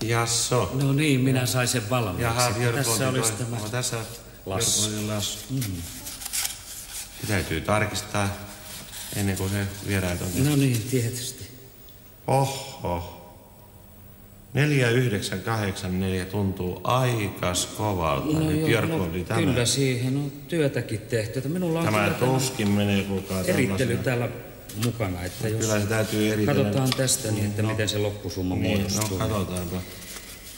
Jasso. No niin, minä sain sen valmiiksi. Jaha, tässä olisi tämä tässä lasku. Se täytyy tarkistaa ennen kuin se viedään tuonne. No niin, tietysti. Oho. 4984 tuntuu aikas kovalta. No Nyt joo, kyllä siihen on työtäkin tehty. Minulla on tämä kyllä tuskin menee kukaan erittely täällä mukana. Että jos kyllä se täytyy eritellä. katsotaan tästä niin, että miten se loppusumma muodostuu. No, katsotaanpa.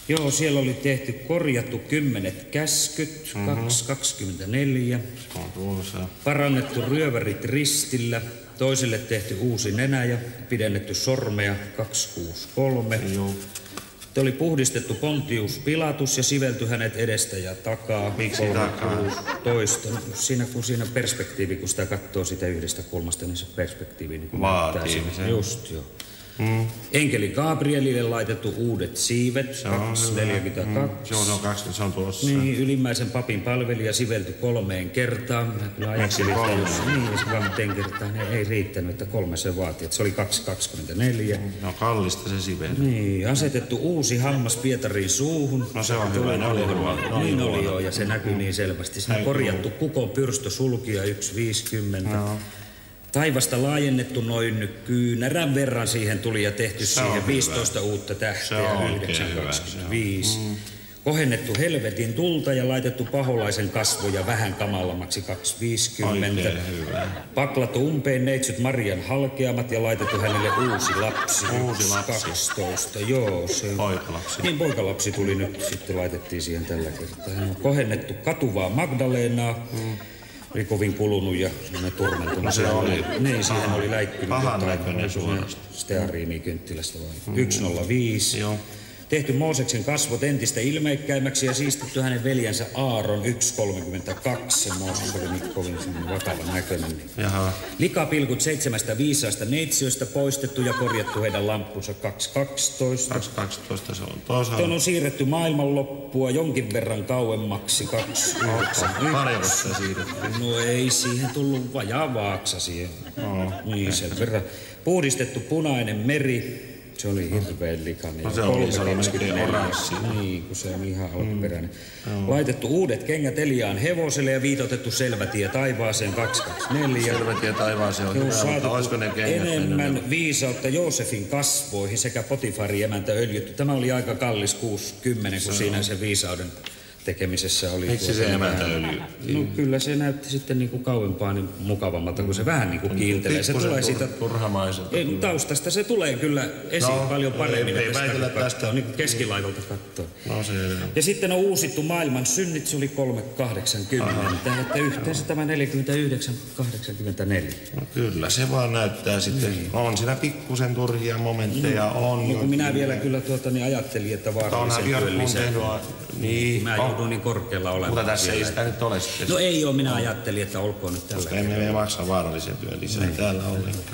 Joo, siellä oli tehty korjattu 10 käskyt, 224. Se on tuossa. Parannettu ryövärit ristillä. Toiselle tehty uusi nenä ja pidennetty sormea 263. Joo. Oli puhdistettu Pontius Pilatus ja sivelty hänet edestä ja takaa. Miksi takaa? Siinä perspektiivi, kun sitä katsoo sitä yhdestä kulmasta, niin se perspektiivi niin vaatii sen. Just joo. Enkeli Gabrielille laitettu uudet siivet, 242. Se on 20, se on tuossa. Niin, ylimmäisen papin palvelija sivelty 3 kertaan. Kyllä ajattelin, että jos niin, se 2 kertaan niin ei riittänyt, että 3 se vaati. Että se oli 224. No kallista se siveli. Niin, asetettu uusi hammas Pietarin suuhun. No se on hyvä, ne oli huono. Niin oli joo, ja se näkyy niin selvästi. Siinä korjattu kukon pyrstö-sulkija 1,50. No. Taivasta laajennettu noin kyynärän verran siihen tuli ja tehty siihen 15 uutta tähteä, 925. Kohennettu helvetin tulta ja laitettu paholaisen kasvoja vähän kamalammaksi 250. Paklattu umpeen neitsyt Marian halkeamat ja laitettu hänelle uusi lapsi. Uusi lapsi. 12, joo. Se poikalapsi. Niin, poikalapsi tuli nyt, sitten laitettiin siihen tällä kertaa. Kohennettu katuvaa Magdalenaa. Oli kovin kulunut ja turmentunut. No se oli. Niin, siihen oli läikkynyt. Pahan näköinen suorasta. Steariinikynttilästä vai? 105. Joo. Tehty Mooseksen kasvot entistä ilmeikkäimmäksi ja siistetty hänen veljensä Aaron 1,32. Se Mooses oli niin kovin vakavan näköinen. Jaha. Likapilkut 7 viisaasta neitsyöstä poistettu ja korjattu heidän lamppunsa 2,12. 2,12 se on toisaalta. Tuon on siirretty maailmanloppua jonkin verran kauemmaksi 2,9. Paljonko sitä siirrettiin? No ei siihen tullut vajaa vaaksa siihen. Niin sen verran. Puhdistettu punainen meri. Se oli hirveän likainen. No se oli melkein oranssi. Niin, kun se on ihan alkuperäinen. Laitettu uudet kengät Eliaan hevoselle ja viitotettu selvä tie taivaaseen 224. Selvä tie taivaaseen on hyvä, mutta olisiko ne kengät enemmän viisautta Joosefin kasvoihin sekä Potifarin emäntä öljytty. Tämä oli aika kallis 60, kun siinä se viisauden tekemisessä oli. Miksi se emäntä öljy? No kyllä se näytti sitten niinku kauempaa niin mukavammalta, kun se vähän niinku kiiltelee. Se tulee siitä turhamaiselta. Taustasta se tulee kyllä esiin paljon paremmin. Ei väitellä tästä. Niin keskilaidalta kattoo. No se. Ja sitten on uusittu maailman synnit, se oli 380. Että yhteensä tämä 49,84. No kyllä, se vaan näyttää sitten. Niin. On siinä pikkusen turhia momentteja. On. No kun minä vielä kyllä ajattelin, että vaarallisen työn lisää. Niin. Mä joudun niin korkealla olemaan. Mutta tässä ei sitä nyt ole sitten. No ei oo, minä ajattelin, että olkoon nyt tällä. Koska emme maksa vaarallisen työn lisää täällä ollenkaan.